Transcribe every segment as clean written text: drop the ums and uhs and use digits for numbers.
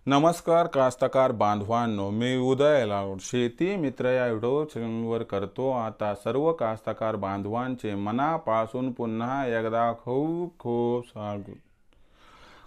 नमस्कार कास्तकार बांधवांनो, मी उदय लाड शेती मित्र या व्हिडिओ चॅनलवर करतो आता सर्व कास्तकार बांधवांचे मनापासून पुन्हा एकदा खूप खूप स्वागत।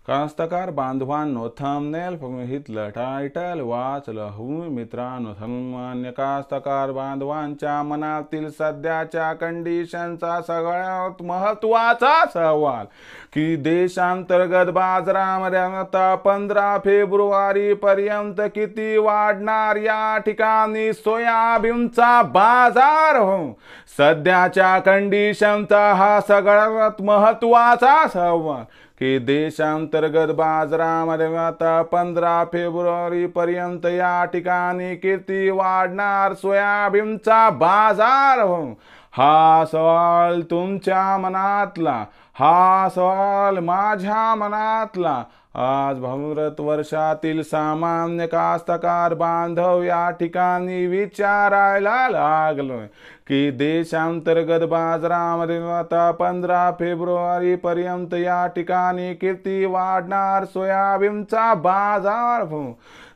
कास्तकार बांधवांनो, थंबनेल बघितलं, टायटल वाचलं हो मित्रांनो। सामान्य कास्तकार बांधवांच्या मनातील सध्याच्या कंडिशनचा सगळ्यात महत्त्वाचा सवाल की देशांतर्गत बाजारामध्ये आता 15 फेब्रुवारी पर्यंत किती वाढणार या ठिकाणी सोयाबीनचा बाजार हो। सध्याच्या कंडिशनचा हा सगळ्यात महत्त्वाचा सवाल की देशांतर्गत बाजारामध्ये आता 15 फेब्रुवारी पर्यंत या ठिकाणी किती वाढणार सोयाबीनचा बाजार हो। हा सवाल तुमच्या मनातला, हा सवाल माझ्या मनातला। आज भारत वर्षातील सामान्य कास्तकार बांधव या ठिकाणी विचारायला लागलोय की देशांतर्गत बाजारामध्ये आता 15 फेब्रुवारी पर्यंत या ठिकाणी किती वाढणार सोयाबीनचा बाजार हो।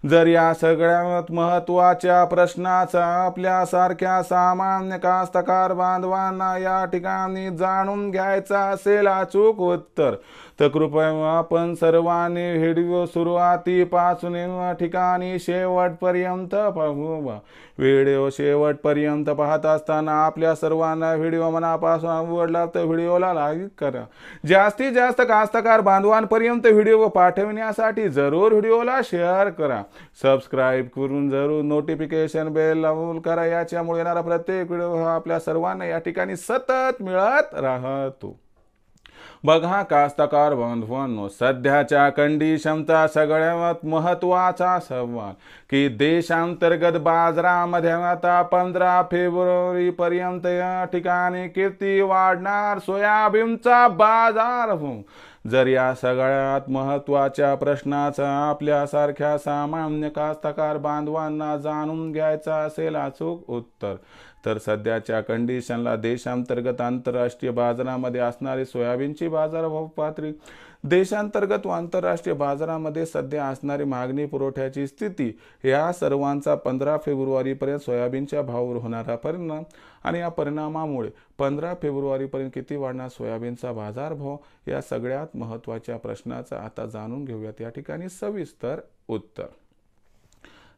जर या सगळ्यात महत्त्वाच्या प्रश्नाचा आपल्यासारख्या सामान्य कास्तकार बांधवांना या ठिकाणी जाणून घ्यायचा असेल अचूक उत्तर, तर कृपया आपण सर्वांनी व्हिडिओ सुरुवातीपासून या ठिकाणी शेवटपर्यंत पाहू। व्हिडिओ शेवटपर्यंत पाहत असताना आपल्या सर्वांना व्हिडिओ मनापासून आवडला तर व्हिडिओला लाईक करा। जास्तीत जास्त कास्तकार बांधवांपर्यंत व्हिडिओ पाठवण्यासाठी जरूर व्हिडिओला शेअर करा। सबस्क्राइब करून जरूर नोटिफिकेशन बेल लावून करा, याच्यामुळे येणारा प्रत्येक व्हिडिओ हा आपल्या सर्वांना या ठिकाणी सतत मिळत राहतो। बघा कास्तकार बांधवांनो, सध्याच्या कंडिशनचा सगळ्यात महत्त्वाचा सवाल की देशांतर्गत बाजारामध्ये आता 15 फेब्रुवारी पर्यंत या ठिकाणी किती वाढणार सोयाबीनचा बाजार हो। जर या सगळ्यात महत्त्वाच्या प्रश्नाचा आपल्यासारख्या सामान्य कास्तकार बांधवांना जाणून घ्यायचा असेल अचूक उत्तर, तर सध्याच्या कंडिशनला देशांतर्गत आंतरराष्ट्रीय बाजारामध्ये असणारी सोयाबीनची बाजारभाव पातळी, देशांतर्गत व आंतरराष्ट्रीय बाजारामध्ये सध्या असणारी मागणी पुरवठ्याची स्थिती, या सर्वांचा 15 फेब्रुवारीपर्यंत सोयाबीनच्या भावावर होणारा परिणाम आणि या परिणामामुळे 15 फेब्रुवारीपर्यंत किती वाढणार सोयाबीनचा बाजारभाव, या सगळ्यात महत्त्वाच्या प्रश्नाचा आता जाणून घेऊयात या ठिकाणी सविस्तर उत्तर।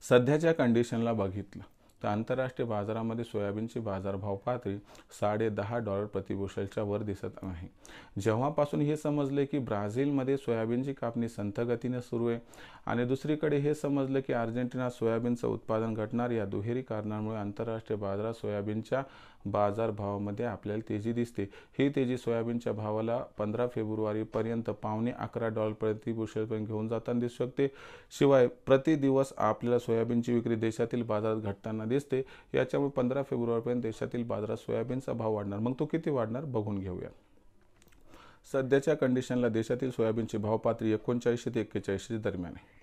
सध्याच्या कंडिशनला बघितलं तर आंतरराष्ट्रीय बाजारामध्ये सोयाबीनची बाजारभाव पातळी $10.5 प्रति बुशेलच्या वर दिसत आहे। जेव्हापासून हे समजले की ब्राझीलमध्ये सोयाबीनची कापणी संथ गतीने सुरू आहे आणि दुसरीकडे हे समजलं की अर्जेंटिनात सोयाबीनचं उत्पादन घटणार, या दुहेरी कारणांमुळे आंतरराष्ट्रीय बाजारात सोयाबीनच्या बाजारभावामध्ये आपल्याला तेजी दिसते। ही तेजी सोयाबीनच्या भावाला 15 फेब्रुवारीपर्यंत $11.5 प्रति बुशेलपर्यंत घेऊन जाताना दिसू शकते। शिवाय प्रति दिवस आपल्याला सोयाबीनची विक्री देशातील बाजारात घटताना दिसते। याच्यामुळे 15 फेब्रुवारीपर्यंत देशातील बाजारात सोयाबीनचा भाव वाढणार। मग तो किती वाढणार बघून घेऊया। सध्याच्या कंडिशनला देशातील सोयाबीनची भाव पातळी 39 ते 41 दरम्यान आहे।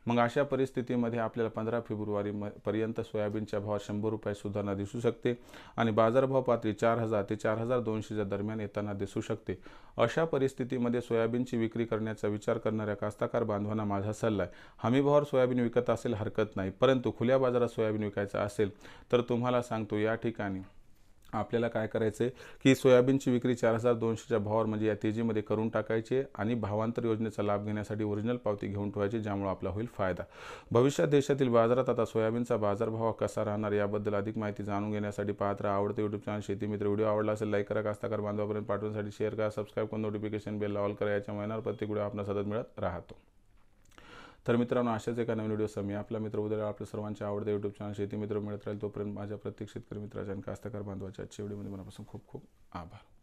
मग अशा परिस्थितीमध्ये आपल्याला 15 फेब्रुवारी पर्यंत सोयाबीनच्या भावात ₹100 सुधारणा दिसू शकते आणि बाजारभाव पातळी 4000 ते 4200 दरम्यान येताना दिसू शकते। अशा परिस्थितीमध्ये सोयाबीनची विक्री करण्याचा विचार करणाऱ्या कास्तकार बांधवांना माझा सल्ला आहे, हमीभावावर सोयाबीन विकत असेल हरकत नाही, परंतु खुल्या बाजारात सोयाबीन विकायचं असेल तर तुम्हाला सांगतो या ठिकाणी आपल्याला काय करायचे की सोयाबीनची विक्री 4200च्या भावावर म्हणजे या तेजीमध्ये करून टाकायचे आणि भावांतर योजनेचा लाभ घेण्यासाठी ओरिजिनल पावती घेऊन ठेवायची, ज्यामुळे आपला होईल फायदा। भविष्यात देशातील बाजारात आता सोयाबीनचा बाजारभाव कसा राहणार याबद्दल अधिक माहिती जाणून घेण्यासाठी पाहत राहा आवडते यूट्यूब चॅनल शेती मित्र। व्हिडिओ आवडला असेल लाईक करा, कास्तकार बांधवापर्यंत पाठवण्यासाठी शेअर करा, सबस्क्राईब करून नोटिफिकेशन बेल ऑल करा, याच्यामुळे येणार प्रत्येक व्हिडिओ आपल्याला सतत मिळत राहतो। तर मित्रांनो, अशाच एका नवीन व्हिडिओ मी आपला मित्र उदय आपल्या सर्वांचे आवडते यूट्यूब चॅनल शेती मित्र मिळत राहील। तोपर्यंत माझ्या प्रत्येक शेतकरी मित्राच्या आणि कास्तकार बांधवाच्या आजच्या व्हिडिओमध्ये मनापासून खूप खूप आभार।